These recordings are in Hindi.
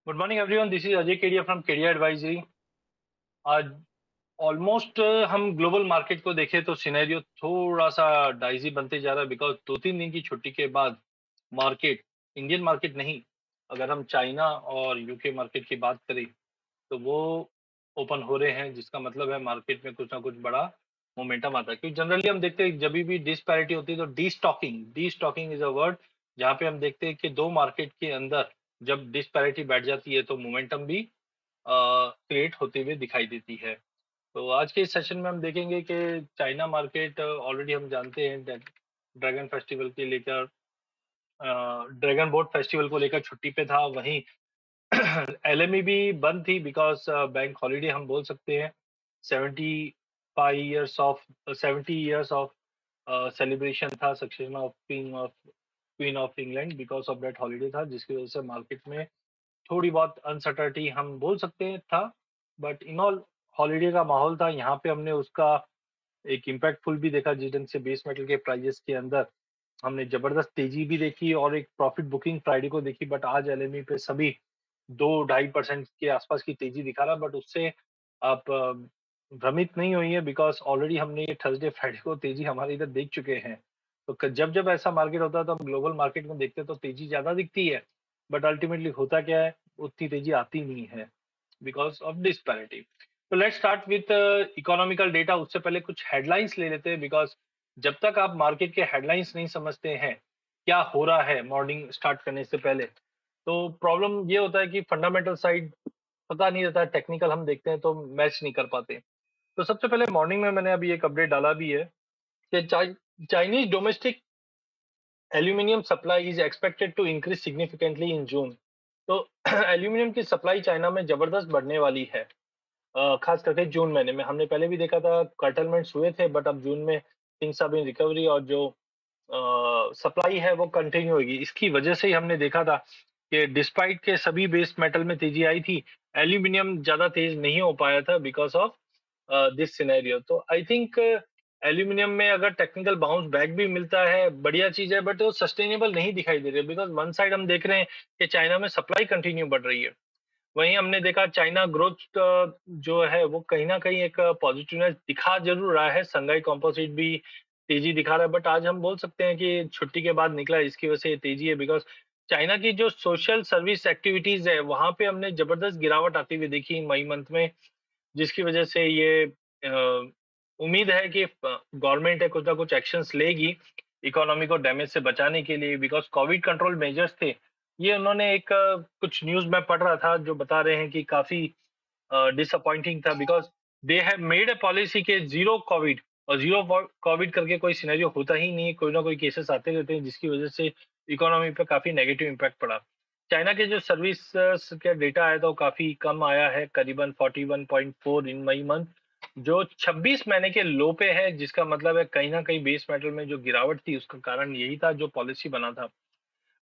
Good morning everyone, this is Ajay Kedia from Kedia advisory. आज ऑलमोस्ट हम ग्लोबल मार्केट को देखें तो सिनेरियो थोड़ा सा डाइजी बनते जा रहा है बिकॉज 2-3 दिन की छुट्टी के बाद मार्केट, इंडियन मार्केट नहीं, अगर हम चाइना और यूके मार्केट की बात करें तो वो ओपन हो रहे हैं, जिसका मतलब है मार्केट में कुछ ना कुछ बड़ा मोमेंटम आता है। क्योंकि जनरली हम देखते हैं जब भी डिस्पैरिटी होती है तो D stalking is a word जहाँ पे हम देखते हैं कि दो मार्केट के अंदर जब डिस्पैरिटी बैठ जाती है तो मोमेंटम भी क्रिएट होते हुए दिखाई देती है। तो आज के इस सेशन में हम देखेंगे कि चाइना मार्केट ऑलरेडी हम जानते हैं ड्रैगन फेस्टिवल के लेकर ड्रैगन बोट फेस्टिवल को लेकर छुट्टी पे था। वहीं एलएमई भी बंद थी बिकॉज बैंक हॉलीडे हम बोल सकते हैं। 70 इयर्स ऑफ सेलिब्रेशन था succession of queen of England, because of that holiday था, जिसकी वजह से मार्केट में थोड़ी बहुत अनसर्टेनिटी हम बोल सकते हैं था। बट इन ऑल हॉलीडे का माहौल था, यहाँ पे हमने उसका एक इम्पैक्टफुल भी देखा जिस ढंग से बेस मेटल के प्राइजेस के अंदर हमने जबरदस्त तेजी भी देखी और एक प्रॉफिट बुकिंग फ्राइडे को देखी। बट आज एलएमई पे सभी 2-2.5% के आसपास की तेजी दिखा रहा, बट उससे आप भ्रमित नहीं हुई है बिकॉज ऑलरेडी हमने ये थर्सडे फ्राइडे को तेजी हमारे इधर देख चुके हैं। तो जब जब ऐसा मार्केट होता है तो हम ग्लोबल मार्केट में देखते हैं तो तेजी ज्यादा दिखती है, बट अल्टीमेटली होता क्या है, उतनी तेजी आती नहीं है बिकॉज ऑफ डिस्पैरिटी। तो let's start with economical data. उससे पहले कुछ हेडलाइंस ले लेते हैं बिकॉज जब तक आप मार्केट के हेडलाइंस नहीं समझते हैं क्या हो रहा है मॉर्निंग स्टार्ट करने से पहले, तो प्रॉब्लम ये होता है कि फंडामेंटल साइड पता नहीं रहता है, टेक्निकल हम देखते हैं तो मैच नहीं कर पाते। तो सबसे पहले मॉर्निंग में मैंने अभी एक अपडेट डाला भी है कि Chinese domestic aluminium supply is expected to increase significantly in June. तो एल्यूमिनियम की सप्लाई चाइना में जबरदस्त बढ़ने वाली है, खास करके जून महीने में। हमने पहले भी देखा था कर्टलमेंट्स हुए थे, बट अब जून में थिंग्स आर इन रिकवरी और जो सप्लाई है वो कंटिन्यू होगी। इसकी वजह से ही हमने देखा था कि डिस्पाइट के सभी बेस मेटल में तेजी आई थी, एल्यूमिनियम ज्यादा तेज नहीं हो पाया था बिकॉज ऑफ दिस सिनेरियो। तो आई थिंक एल्यूमिनियम में अगर टेक्निकल बाउंस बैक भी मिलता है बढ़िया चीज है, बट वो सस्टेनेबल नहीं दिखाई दे रही है बिकॉज वन साइड हम देख रहे हैं कि चाइना में सप्लाई कंटिन्यू बढ़ रही है, वहीं हमने देखा चाइना ग्रोथ जो है वो कहीं ना कहीं एक पॉजिटिवनेस दिखा जरूर रहा है। संघाई कॉम्पोजिट भी तेजी दिखा रहा है, बट आज हम बोल सकते हैं कि छुट्टी के बाद निकला है, इसकी वजह से ये तेजी है बिकॉज चाइना की जो सोशल सर्विस एक्टिविटीज है वहां पे हमने जबरदस्त गिरावट आती हुई देखी मई मंथ में, जिसकी वजह से ये उम्मीद है कि गवर्नमेंट है कुछ ना कुछ एक्शंस लेगी इकोनॉमी को डैमेज से बचाने के लिए बिकॉज कोविड कंट्रोल मेजर्स थे। ये उन्होंने एक कुछ न्यूज में पढ़ रहा था जो बता रहे हैं कि काफी डिसअपॉइंटिंग था because they have made a policy के जीरो कोविड, और जीरो कोविड करके कोई सिनेरियो होता ही नहीं है, कोई ना कोई केसेस आते रहते हैं जिसकी वजह से इकोनॉमी पे काफी नेगेटिव इम्पैक्ट पड़ा। चाइना के जो सर्विस का डेटा आया था वो काफी कम आया है, करीबन 41.4 इन मई मंथ, जो 26 महीने के लो पे है, जिसका मतलब है कहीं ना कहीं बेस मेटल में जो गिरावट थी उसका कारण यही था जो पॉलिसी बना था।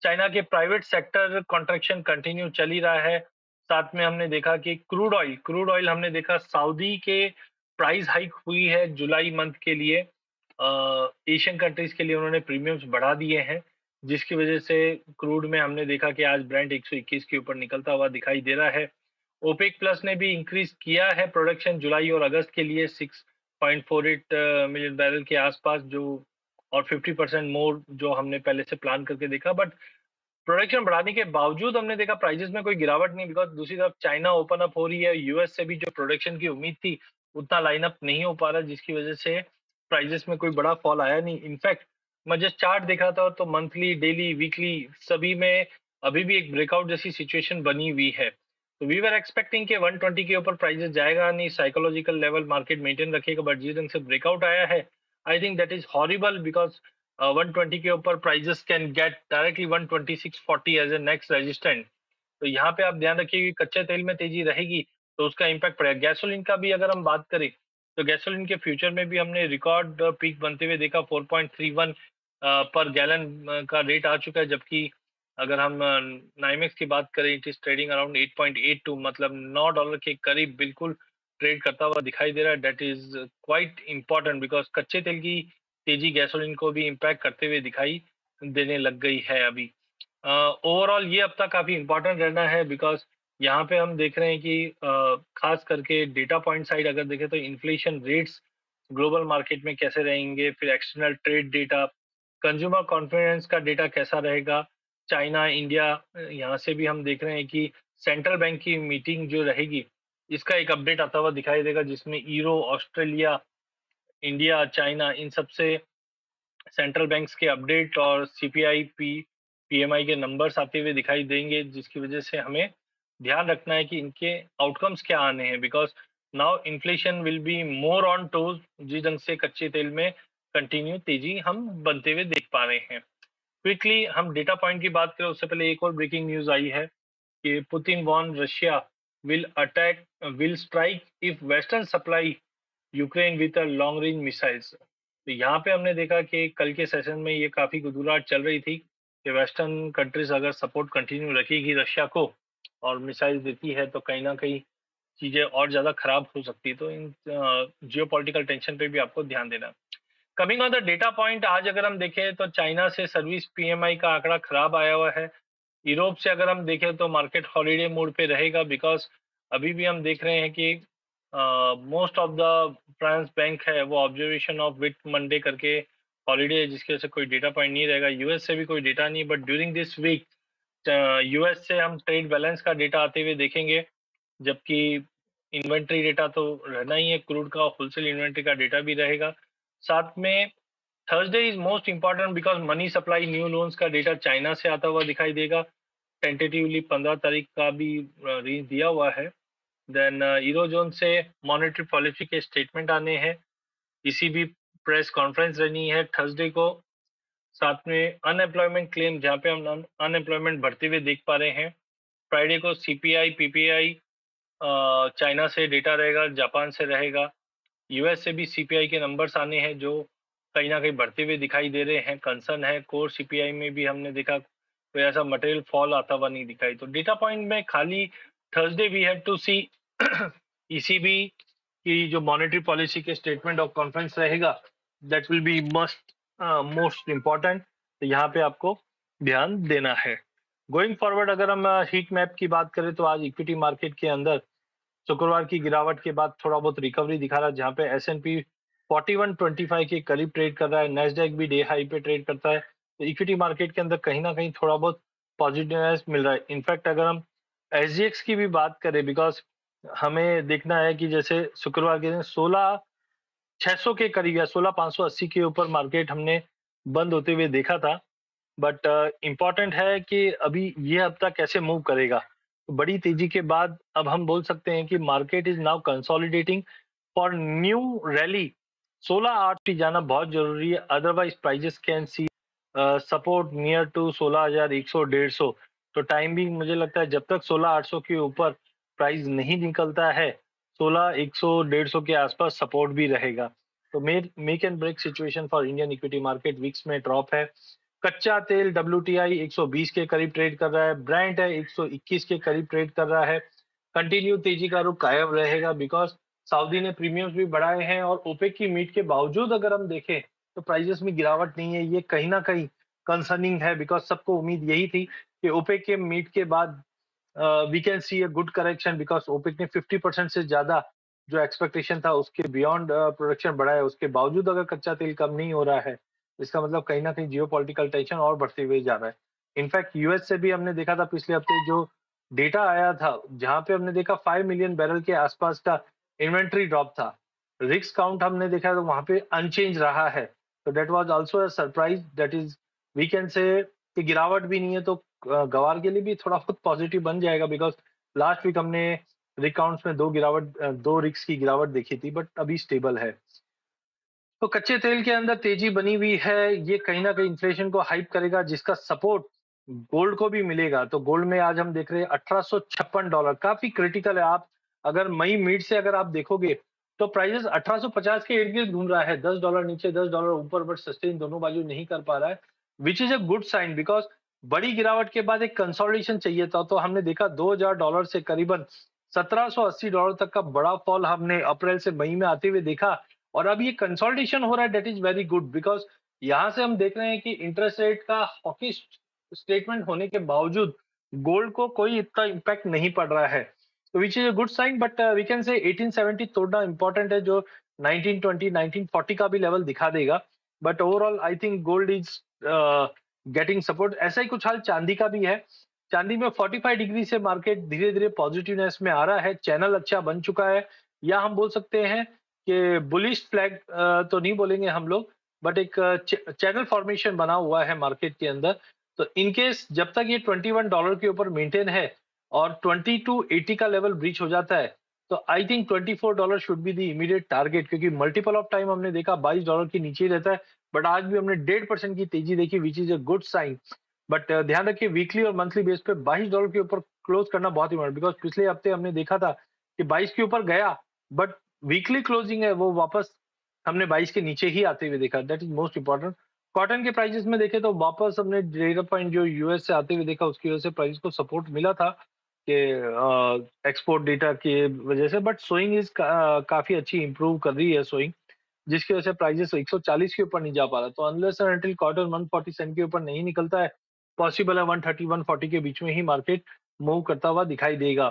चाइना के प्राइवेट सेक्टर कॉन्ट्रैक्शन कंटिन्यू चल ही रहा है। साथ में हमने देखा कि क्रूड ऑयल हमने देखा सऊदी के प्राइस हाइक हुई है जुलाई मंथ के लिए। एशियन कंट्रीज के लिए उन्होंने प्रीमियम्स बढ़ा दिए हैं, जिसकी वजह से क्रूड में हमने देखा कि आज ब्रेंट 121 के ऊपर निकलता हुआ दिखाई दे रहा है। ओपेक प्लस ने भी इंक्रीज किया है प्रोडक्शन जुलाई और अगस्त के लिए 6.48 मिलियन बैरल के आसपास, जो और 50% मोर जो हमने पहले से प्लान करके देखा। बट प्रोडक्शन बढ़ाने के बावजूद हमने देखा प्राइजेस में कोई गिरावट नहीं बिकॉज दूसरी तरफ चाइना ओपन अप हो रही है, यूएस से भी जो प्रोडक्शन की उम्मीद थी उतना लाइन अप नहीं हो पा रहा, जिसकी वजह से प्राइजेस में कोई बड़ा फॉल आया नहीं। इनफैक्ट मैं जस्ट चार्ट देखा था तो मंथली डेली वीकली सभी में अभी भी एक ब्रेकआउट जैसी सिचुएशन बनी हुई है। तो वी वर एक्सपेक्टिंग कि 120 के ऊपर प्राइजेस जाएगा नहीं, साइकोलॉजिकल लेवल मार्केट मेंटेन रखेगा, बट जिस ढंग से ब्रेकआउट आया है I think that is horrible because 120 के ऊपर prices can get directly 126.40 as a next resistant. तो यहाँ पे आप ध्यान रखिए कि कच्चे तेल में तेजी रहेगी तो उसका इम्पैक्ट पड़ेगा। गैसोलीन का भी अगर हम बात करें तो गैसोलीन के फ्यूचर में भी हमने रिकॉर्ड पीक बनते हुए देखा, 4.31 पर गैलन का रेट आ चुका है, जबकि अगर हम नाइमेक्स की बात करें इट इज ट्रेडिंग अराउंड 8.82, मतलब $9 के करीब बिल्कुल ट्रेड करता हुआ दिखाई दे रहा है। That is quite important because कच्चे तेल की तेजी गैसोलीन को भी इम्पैक्ट करते हुए दिखाई देने लग गई है अभी। ओवरऑल ये हफ्ता काफी इंपॉर्टेंट रहना है बिकॉज यहाँ पे हम देख रहे हैं कि खास करके डेटा पॉइंट साइड अगर देखें तो इन्फ्लेशन रेट्स ग्लोबल मार्केट में कैसे रहेंगे, फिर external trade data, consumer confidence का डेटा कैसा रहेगा, चाइना, इंडिया, यहाँ से भी हम देख रहे हैं कि सेंट्रल बैंक की मीटिंग जो रहेगी, इसका एक अपडेट आता हुआ दिखाई देगा जिसमें euro, Australia, India, China in सबसे सेंट्रल बैंक्स के अपडेट और सीपीआई, पीएमआई के नंबर्स आते हुए दिखाई देंगे, जिसकी वजह से हमें ध्यान रखना है कि इनके आउटकम्स क्या आने हैं, because now inflation will be more on toes, जिस ढंग से कच्चे तेल में कंटिन्यू तेजी हम बनते हुए देख पा रहे हैं। क्विकली हम डेटा पॉइंट की बात करें उससे पहले एक और ब्रेकिंग न्यूज आई है कि Putin warn Russia will strike if western supply Ukraine with long range missiles. तो यहाँ पे हमने देखा कि कल के सेशन में ये काफी गुदगुदाहट चल रही थी कि वेस्टर्न कंट्रीज अगर सपोर्ट कंटिन्यू रखेगी रशिया को और मिसाइल देती है तो कहीं ना कहीं चीजें और ज्यादा खराब हो सकती है। तो इन जियो पॉलिटिकल टेंशन पे भी आपको ध्यान देना। Coming on the data point, आज अगर हम देखें तो चाइना से सर्विस पीएमआई का आंकड़ा खराब आया हुआ है। यूरोप से अगर हम देखें तो मार्केट हॉलीडे मोड पे रहेगा, बिकॉज अभी भी हम देख रहे हैं कि most of the France bank है वो ऑब्जर्वेशन ऑफ विट मंडे करके हॉलीडे है, जिसकी वजह से कोई डेटा पॉइंट नहीं रहेगा। यूएस से भी कोई डेटा नहीं, but during this week US से हम ट्रेड बैलेंस का डेटा आते हुए देखेंगे, जबकि इन्वेंट्री डेटा तो रहना ही है, क्रूड का होलसेल इन्वेंट्री का डेटा भी रहेगा। साथ में Thursday is most important because money supply new loans का डेटा चाइना से आता हुआ दिखाई देगा। टेंटेटिवली 15 तारीख का भी रेंज दिया हुआ है। देन यूरोजोन से मॉनेटरी पॉलिसी के स्टेटमेंट आने हैं, ईसीबी प्रेस कॉन्फ्रेंस रहनी है थर्सडे को। साथ में अनएम्प्लॉयमेंट क्लेम जहाँ पे हम अनएम्प्लॉयमेंट बढ़ते हुए देख पा रहे हैं। फ्राइडे को सीपीआई, पीपीआई चाइना से डेटा रहेगा, जापान से रहेगा। यूएस से भी सीपीआई के नंबर्स आने हैं जो कहीं ना कहीं बढ़ते हुए दिखाई दे रहे हैं। कंसर्न है कोर सीपीआई में भी हमने देखा कोई ऐसा मटेरियल फॉल आता हुआ नहीं दिखाई। तो डेटा पॉइंट में खाली Thursday we have to see ECB की जो मॉनेटरी पॉलिसी के स्टेटमेंट ऑफ कॉन्फ्रेंस रहेगा, that will be most important. तो यहाँ पे आपको ध्यान देना है। गोइंग फॉरवर्ड अगर हम हीट मैप की बात करें तो आज इक्विटी मार्केट के अंदर शुक्रवार की गिरावट के बाद थोड़ा बहुत रिकवरी दिखा रहा है, जहां पे S&P 4125 के करीब ट्रेड कर रहा है। नेस्डैक भी डे हाई पे ट्रेड करता है। तो इक्विटी मार्केट के अंदर कहीं ना कहीं थोड़ा बहुत पॉजिटिवनेस मिल रहा है। इनफैक्ट अगर हम SGX की भी बात करें, बिकॉज हमें देखना है कि जैसे शुक्रवार के दिन 16,600 के करीब या 16,580 के ऊपर मार्केट हमने बंद होते हुए देखा था। बट इम्पॉर्टेंट है कि अभी ये हफ्ता कैसे मूव करेगा। तो बड़ी तेजी के बाद अब हम बोल सकते हैं कि market is now consolidating for new rally. 16,800 पे जाना बहुत जरूरी है, otherwise prices can see support near to 16,100 150। तो टाइम भी मुझे लगता है जब तक 16,800 के ऊपर प्राइस नहीं निकलता है, 16,100 150 के आसपास सपोर्ट भी रहेगा। तो make and break situation for Indian equity market. VIX में ड्रॉप है। कच्चा तेल WTI 120 के करीब ट्रेड कर रहा है। ब्रांड है 121 के करीब ट्रेड कर रहा है। कंटिन्यू तेजी का रुख कायम रहेगा, बिकॉज सऊदी ने प्रीमियम्स भी बढ़ाए हैं और ओपेक की मीट के बावजूद अगर हम देखें तो प्राइजेस में गिरावट नहीं है। ये कहीं ना कहीं कंसर्निंग है, बिकॉज सबको उम्मीद यही थी कि ओपेक के मीट के बाद we can see a good correction, because OPEC ने 50% से ज्यादा जो एक्सपेक्टेशन था उसके बियॉन्ड प्रोडक्शन बढ़ाया। उसके बावजूद अगर कच्चा तेल कम नहीं हो रहा है, इसका मतलब कहीं ना कहीं जियो पॉलिटिकल टेंशन और बढ़ते हुए जा रहा है। इनफैक्ट यूएस से भी हमने देखा था पिछले हफ्ते जो डेटा आया था, जहां पे हमने देखा 5 मिलियन बैरल के आसपास का इन्वेंट्री ड्रॉप था। रिक्स काउंट हमने देखा तो वहां पे अनचेंज रहा है। तो that was also a surprise. That is we can say कि गिरावट भी नहीं है तो गवार के लिए भी थोड़ा बहुत पॉजिटिव बन जाएगा, बिकॉज लास्ट वीक हमने रिकाउंट्स में दो रिक्स की गिरावट देखी थी, बट अभी स्टेबल है। तो कच्चे तेल के अंदर तेजी बनी हुई है, ये कहीं ना कहीं इन्फ्लेशन को हाइप करेगा, जिसका सपोर्ट गोल्ड को भी मिलेगा। तो गोल्ड में आज हम देख रहे हैं $1856, काफी क्रिटिकल है। आप अगर मई मिड से अगर आप देखोगे तो प्राइसेस 1850 के इर्द गिर्द घूम रहा है, $10 नीचे $10 ऊपर, बट सस्टेन दोनों बाजू नहीं कर पा रहा है, which is a good sign, because बड़ी गिरावट के बाद एक कंसोलिडेशन चाहिए था। तो हमने देखा $2,000 से करीबन $1,780 तक का बड़ा फॉल हमने अप्रैल से मई में आते हुए देखा। और अब ये कंसोलिडेशन हो रहा है, that is very good, because यहां से हम देख रहे हैं कि इंटरेस्ट रेट का हॉकिश स्टेटमेंट होने के बावजूद गोल्ड को कोई इतना इम्पैक्ट नहीं पड़ रहा है। तो which is a good sign, but we can say 1870 तोड़ना इम्पोर्टेंट है, जो 1920, 1940 का भी लेवल दिखा देगा। But overall I think gold is getting support. ऐसा ही कुछ हाल चांदी का भी है। चांदी में 45 डिग्री से मार्केट धीरे-धीरे पॉजिटिवनेस में आ रहा है, चैनल अच्छा बन चुका है, या हम बोल सकते हैं कि बुलिश फ्लैग तो नहीं बोलेंगे हम लोग, बट एक चैनल फॉर्मेशन बना हुआ है मार्केट के अंदर। तो इन केस जब तक ये $21 के ऊपर मेंटेन है और 20 टू 80 का लेवल ब्रीच हो जाता है, तो I think $24 should be the immediate target, क्योंकि मल्टीपल ऑफ टाइम हमने देखा $22 के नीचे ही रहता है, बट आज भी हमने 1.5% की तेजी देखी, which is a good sign. But ध्यान रखिए, वीकली और मंथली बेस पे $22 के ऊपर क्लोज करना बहुत इंपॉर्टेंट, बिकॉज पिछले हफ्ते हमने देखा था कि 22 के ऊपर गया, बट वीकली क्लोजिंग है वो वापस हमने 22 के नीचे ही आते हुए देखा। That is most important. Cotton के प्राइसेस में देखें तो वापस हमने डेटा पॉइंट जो यूएस से आते हुए देखा, उसकी वजह से प्राइस को सपोर्ट मिला था कि एक्सपोर्ट डेटा की वजह से, बट सोइंग इज काफी अच्छी इंप्रूव कर रही है सोइंग, जिसकी वजह से प्राइसेस 140 के ऊपर नहीं जा पा रहा। तो unless and until cotton 140 cent के ऊपर नहीं निकलता है, पॉसिबल है 130 140 के बीच में ही मार्केट मूव करता हुआ दिखाई देगा।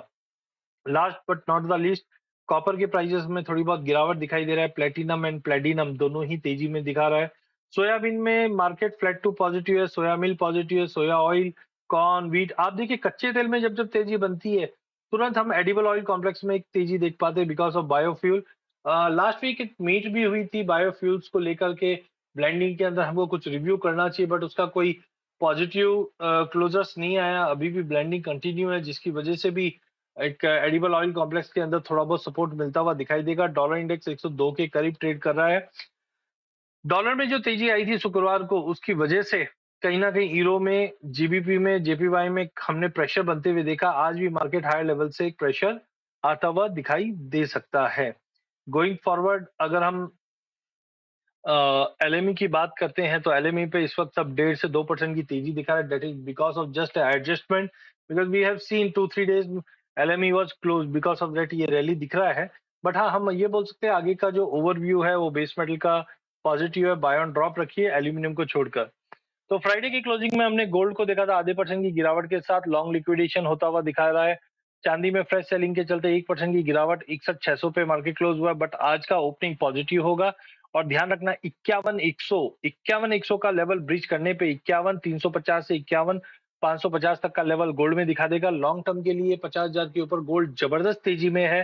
Last but not the least, copper के प्राइसेस में थोड़ी बहुत गिरावट दिखाई दे रहा है। प्लेटिनम एंड प्लेटिनम दोनों ही तेजी में दिखा रहा है। सोयाबीन में मार्केट फ्लैट टू पॉजिटिव है, सोया मिल पॉजिटिव है, सोया ऑयल, कॉर्न, व्हीट। आप देखिए कच्चे तेल में जब जब तेजी बनती है, तुरंत हम एडिबल ऑयल कॉम्प्लेक्स में एक तेजी देख पाते हैं because of biofuel. Last week एक मीट भी हुई थी बायोफ्यूल्स को लेकर के, ब्लेंडिंग के अंदर हमको कुछ रिव्यू करना चाहिए, बट उसका कोई पॉजिटिव क्लोजर्स नहीं आया। अभी भी ब्लेंडिंग कंटिन्यू है, जिसकी वजह से भी एक एडिबल ऑयल कॉम्प्लेक्स के अंदर थोड़ा बहुत सपोर्ट मिलता हुआ दिखाई देगा। डॉलर इंडेक्स 102 के करीब ट्रेड कर रहा है। डॉलर में जो तेजी आई थी शुक्रवार को, उसकी वजह से कहीं ना कहीं यूरो में, जीबीपी में, जेपीवाई में हमने प्रेशर बनते हुए देखा। आज भी मार्केट हायर लेवल से एक प्रेशर आता हुआ दिखाई दे सकता है। गोइंग फॉरवर्ड अगर हम एलएमई की बात करते हैं, तो एलएमई पे इस वक्त अब 1.5 से 2% की तेजी दिखा रहा है। That is because of just adjustment, because we have seen 2-3 days LME was close, because of that ये रैली दिख रहा है। बट हाँ, हम ये बोल सकते हैं आगे का जो ओवरव्यू है वो बेस मेटल का पॉजिटिव है। बाय ऑन ड्रॉप रखिए एल्यूमिनियम को छोड़कर। तो फ्राइडे की क्लोजिंग में हमने गोल्ड को देखा था ½ % की गिरावट के साथ लॉन्ग लिक्विडेशन होता हुआ दिखा रहा है। चांदी में फ्रेश सेलिंग के चलते 1% की गिरावट, 61,600 पे मार्केट क्लोज हुआ, बट आज का ओपनिंग पॉजिटिव होगा। और ध्यान रखना, 51,100 का लेवल ब्रीच करने पे 51,350 से 51,550 तक का लेवल गोल्ड में दिखा देगा। लॉन्ग टर्म के लिए 50,000 के ऊपर गोल्ड जबरदस्त तेजी में है।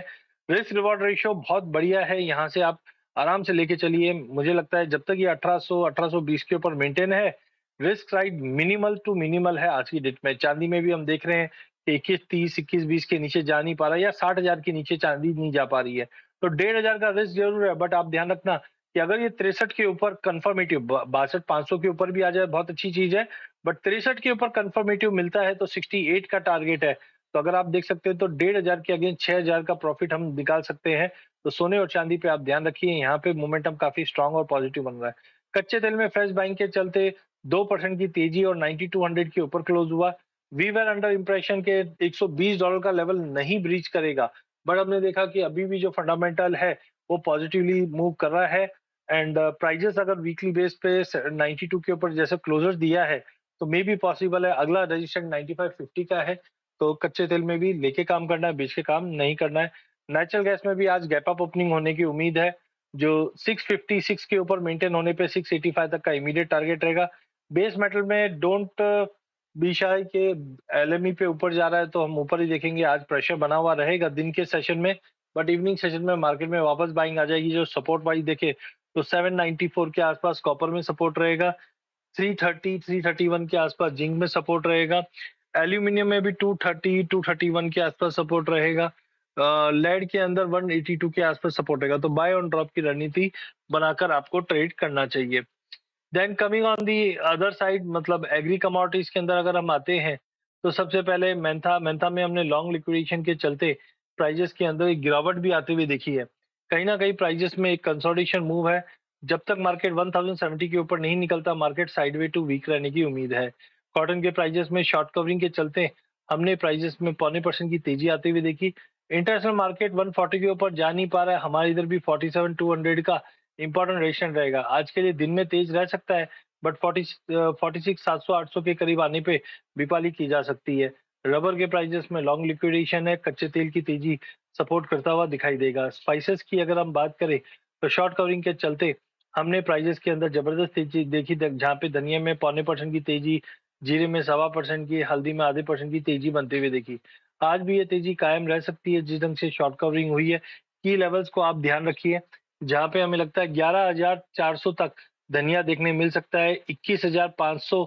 रिस्क रिवॉर्ड रेशियो बहुत बढ़िया है, यहाँ से आप आराम से लेके चलिए। मुझे लगता है जब तक ये 1800 1820 के ऊपर मेंटेन है, risk side minimal to minimal है आज की डेट में। चांदी में भी हम देख रहे हैं कि 21-30, 21-20 के नीचे जा नहीं पा रहा है, या 60,000 के नीचे चांदी नहीं जा पा रही है। तो 1,500 का रिस्क जरूर है, बट आप ध्यान रखना कि अगर ये 63 के ऊपर कंफर्मेटिव, 62,500 के ऊपर भी आ जाए बहुत अच्छी चीज है, बट 63 के ऊपर कंफर्मेटिव मिलता है तो 68 का टारगेट है। तो अगर आप देख सकते हैं तो 1,500 के अगेंस्ट 6,000 का प्रॉफिट हम निकाल सकते हैं। तो सोने और चांदी पे आप ध्यान रखिए, यहाँ पे मोमेंटम काफी स्ट्रांग और पॉजिटिव बन रहा है। कच्चे तेल में फ्रेश बाइंग के चलते 2% की तेजी और 9200 के ऊपर क्लोज हुआ। वी वर अंडर इंप्रेशन के $120 का लेवल नहीं ब्रीच करेगा, बट हमने देखा कि अभी भी जो फंडामेंटल है वो पॉजिटिवली मूव कर रहा है। एंड प्राइजेस अगर वीकली बेस पे 92 के ऊपर जैसे क्लोजर दिया है, तो मे बी पॉसिबल है अगला रजिस्ट्रेशन 9550 का है। तो कच्चे तेल में भी लेके काम करना है, बेच के काम नहीं करना है। नेचुरल गैस में भी आज गैप अप ओपनिंग होने की उम्मीद है, जो 656 के ऊपर मेंटेन होने पे 685 तक का इमीडिएट टारगेट रहेगा। बेस मेटल में डोंट बी शाय के एलएमई पे ऊपर जा रहा है तो हम ऊपर ही देखेंगे। आज प्रेशर बना हुआ रहेगा दिन के सेशन में, बट इवनिंग सेशन में मार्केट में वापस बाइंग आ जाएगी। जो सपोर्ट वाइज देखे तो 794 के आसपास कॉपर में सपोर्ट रहेगा, 330 331 के आसपास जिंक में सपोर्ट रहेगा, एल्यूमिनियम में भी 230 231 के आसपास सपोर्ट रहेगा, लेड के अंदर 182 के आसपास सपोर्ट रहेगा। तो बाय ऑन ड्रॉप की रणनीति बनाकर आपको ट्रेड करना चाहिए। Then coming on the other side, मतलब एग्री कमोडिटीज के अंदर अगर हम आते हैं, तो सबसे पहले मेंथा में हमने लॉन्ग लिक्विडेशन के चलते प्राइजेस के अंदर एक गिरावट भी आती हुई देखी है। कहीं ना कहीं प्राइजेस में एक कंसोलिडेशन मूव है। जब तक मार्केट 1070 के ऊपर नहीं निकलता, मार्केट साइडवे टू वीक रहने की उम्मीद है। कॉटन के प्राइजेस में शॉर्ट कवरिंग के चलते हमने प्राइजेस में 0.25% की तेजी आती हुई देखी। इंटरनेशनल मार्केट 140 के ऊपर जा नहीं पा रहा है, हमारे इधर भी 47,200 का इंपॉर्टेंट रेशन रहेगा। आज के लिए दिन में तेज रह सकता है, बट 46 700 800 के करीब आने पे बिपाली की जा सकती है। रबर के प्राइजेस में लॉन्ग लिक्विडेशन है, कच्चे तेल की तेजी सपोर्ट करता हुआ दिखाई देगा। स्पाइसेस की अगर हम बात करें तो शॉर्ट कवरिंग के चलते हमने प्राइजेस के अंदर जबरदस्त तेजी देखी, जहाँ पे धनिया में 0.25% की तेजी, जीरे में 1.25% की, हल्दी में ½ % की तेजी बनते हुए देखी। आज भी ये तेजी कायम रह सकती है जिस ढंग से शॉर्ट कवरिंग हुई है। की लेवल्स को आप ध्यान रखिए, जहाँ पे हमें लगता है 11,400 तक धनिया देखने मिल सकता है, 21,500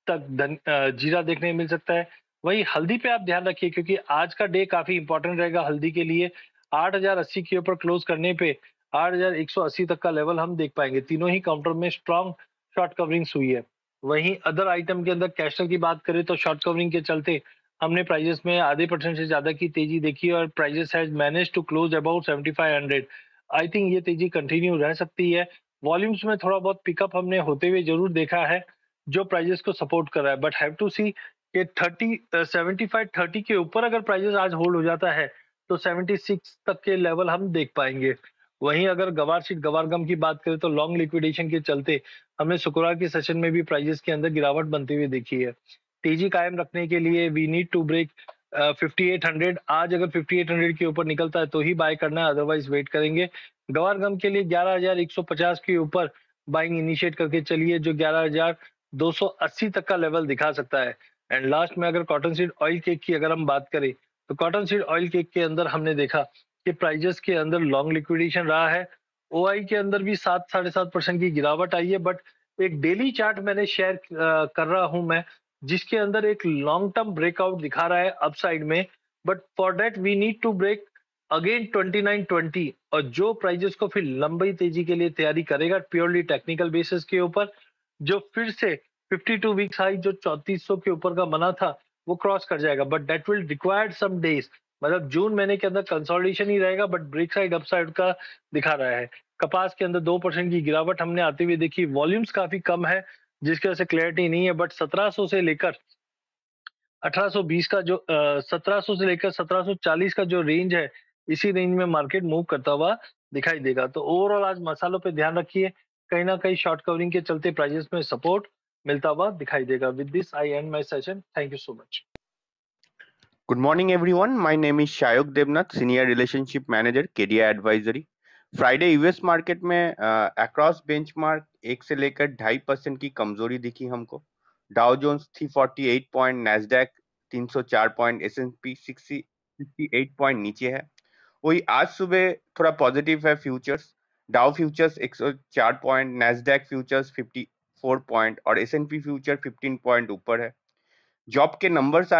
तक जीरा देखने मिल सकता है। वही हल्दी पे आप ध्यान रखिए क्योंकि आज का डे काफी इंपॉर्टेंट रहेगा हल्दी के लिए। 8,080 के ऊपर क्लोज करने पे 8,180 तक का लेवल हम देख पाएंगे। तीनों ही काउंटर में स्ट्रॉन्ग शॉर्ट कवरिंग्स हुई है। वहीं अदर आइटम के अंदर कैस्टर की बात करें तो शॉर्ट कवरिंग के चलते हमने प्राइजेस में ½ % से ज्यादा की तेजी देखी और prices has manage to close about 7500। I think ये तेजी कंटिन्यू रह सकती है। वॉल्यूम्स में थोड़ा बहुत पिकअप हमने होते हुए जरूर देखा है जो प्राइजेस को सपोर्ट कर रहा है, बट हैव टू सी कि 75-30 के ऊपर अगर प्राइजेस आज होल्ड हो जाता है तो 76 तक के लेवल हम देख पाएंगे। वहीं अगर गवार शीट गवार गम की बात करें तो लॉन्ग लिक्विडेशन के चलते हमने शुक्रवार के सेशन में भी प्राइजेस के अंदर गिरावट बनती हुई देखी है। तेजी कायम रखने के लिए वी नीड टू ब्रेक 5800। आज अगर 5800 के ऊपर निकलता है तो ही बाय करना है, अदरवाइज वेट करेंगे। गवार गम के लिए 11,150 के ऊपर बाइंग इनिशिएट करके चलिए, जो 11,280 तक का लेवल दिखा सकता है। एंड लास्ट में अगर कॉटन सीड ऑयल केक की अगर हम बात करें तो कॉटन सीड ऑयल केक के अंदर हमने देखा कि प्राइजेस के अंदर लॉन्ग लिक्विडेशन रहा है। ओआई के अंदर भी 7-7.5% की गिरावट आई है, बट एक डेली चार्ट मैंने शेयर कर रहा हूं मैं, जिसके अंदर एक लॉन्ग टर्म ब्रेकआउट दिखा रहा है अपसाइड में। But for that we need to break again 2920, और जो प्राइजेस को फिर लंबी तेजी के लिए तैयारी करेगा प्योरली टेक्निकल बेसिस के ऊपर, जो फिर से 52 वीक्स हाई जो 3400 के ऊपर का बना था वो क्रॉस कर जाएगा, but that will required some days. मतलब जून महीने के अंदर कंसोलिडेशन ही रहेगा, बट ब्रेक साइड अपसाइड का दिखा रहा है। कपास के अंदर 2% की गिरावट हमने आते हुए देखी। वॉल्यूम्स काफी कम है जिसकी वजह से क्लैरिटी नहीं है, बट 1700 से लेकर 1820 का जो 1700 से लेकर 1740 का जो रेंज है, इसी रेंज में मार्केट मूव करता हुआ दिखाई देगा। तो ओवरऑल आज मसालों पे ध्यान रखिए, कहीं ना कहीं शॉर्ट कवरिंग के चलते प्राइजेस में सपोर्ट मिलता हुआ दिखाई देगा। With this I and my session, thank you so much. Good morning, everyone. My name is Shayok Devnath, Senior Relationship Manager, KDI Advisory. Friday US market में अक्रॉस बेंचमार्क 1 से लेकर 2.5% की कमजोरी दिखी हमको। Dow Jones 348 point, Nasdaq 304 point, S&P 68 point नीचे है। वही आज सुबह थोड़ा पॉजिटिव है futures. Dow futures 104 point, Nasdaq futures 54 point और एस&पी फ्यूचर 15 पॉइंट ऊपर है। जॉब नंबर्स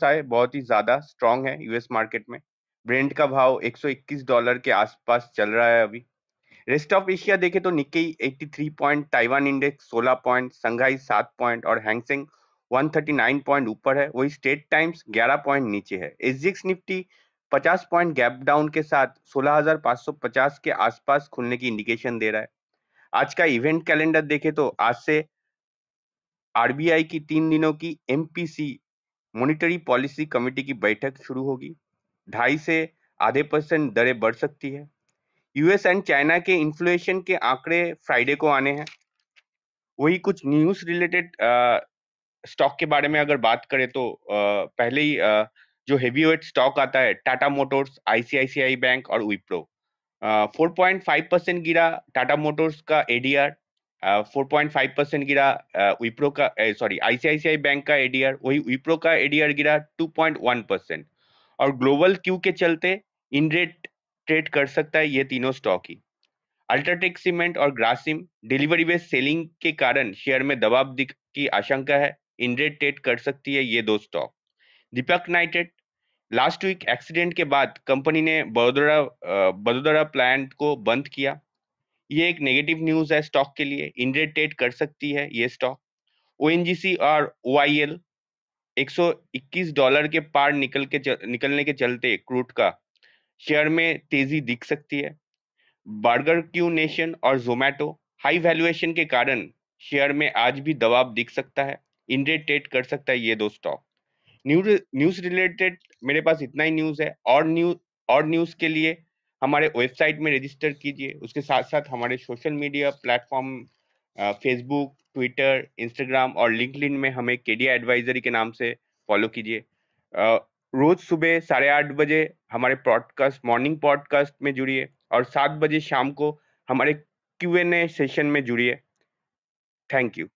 आए बहुत ही ज्यादा स्ट्रांग है यूएस मार्केट में। ब्रेंट का भाव $121 के आसपास चल रहा है अभी। रेस्ट ऑफ एशिया देखे तो Nikkei 83 point, Taiwan index 16 point, Shanghai 7 point और हैंगसेंग 139 पॉइंट ऊपर है। वही स्टेट टाइम्स 11 पॉइंट नीचे है। SGX Nifty 50 point gap down के साथ 16,550 के आसपास खुलने की इंडिकेशन दे रहा है। आज का इवेंट कैलेंडर देखे तो आज से आरबीआई की 3 दिनों की एमपीसी मॉनिटरी पॉलिसी कमेटी की बैठक शुरू होगी। 2.5 से ½ % दरें बढ़ सकती है। यूएस एंड चाइना के इन्फ्लेशन के आंकड़े फ्राइडे को आने हैं। वही कुछ न्यूज रिलेटेड स्टॉक के बारे में अगर बात करें तो पहले ही जो हेवीवेट स्टॉक आता है टाटा मोटर्स, आईसीआईसीआई बैंक और विप्रो। 4.5% गिरा टाटा मोटर्स का एडीआर, 4.5% गिरा विप्रो का आईसीआईसीआई बैंक का एडीआर। वही विप्रो का एडीआर गिरा 2.1%। और ग्लोबल क्यू के चलते इन रेट ट्रेड कर सकता है ये तीनों स्टॉक ही। अल्ट्राटेक सीमेंट और ग्रासिम डिलीवरी बेस्ड सेलिंग के कारण शेयर में दबाव की आशंका है, इन रेट ट्रेड कर सकती है ये दो स्टॉक। दीपक नाइट्रेट लास्ट वीक एक्सीडेंट के बाद कंपनी ने बड़ोदरा प्लांट को बंद किया। ये एक नेगेटिव न्यूज है स्टॉक के लिए, इन रेट ट्रेड कर सकती है ये स्टॉक। ओएनजीसी और ओआईएल $121 के पार निकलने के चलते क्रूड का शेयर में तेजी दिख सकती है। बर्गर क्यू नेशन और जोमैटो हाई वैल्यूएशन के कारण शेयर में आज भी दबाव दिख सकता है, इन रेट ट्रेड कर सकता है ये दो स्टॉक। न्यूज रिलेटेड मेरे पास इतना ही न्यूज है। और न्यूज के लिए हमारे वेबसाइट में रजिस्टर कीजिए। उसके साथ साथ हमारे social media platform Facebook, Twitter, Instagram और लिंक्डइन में हमें केडीआई एडवाइजरी के नाम से फॉलो कीजिए। रोज सुबह 8:30 बजे हमारे पॉडकास्ट मॉर्निंग पॉडकास्ट में जुड़िए और 7 बजे शाम को हमारे Q&A सेशन में जुड़िए। Thank you.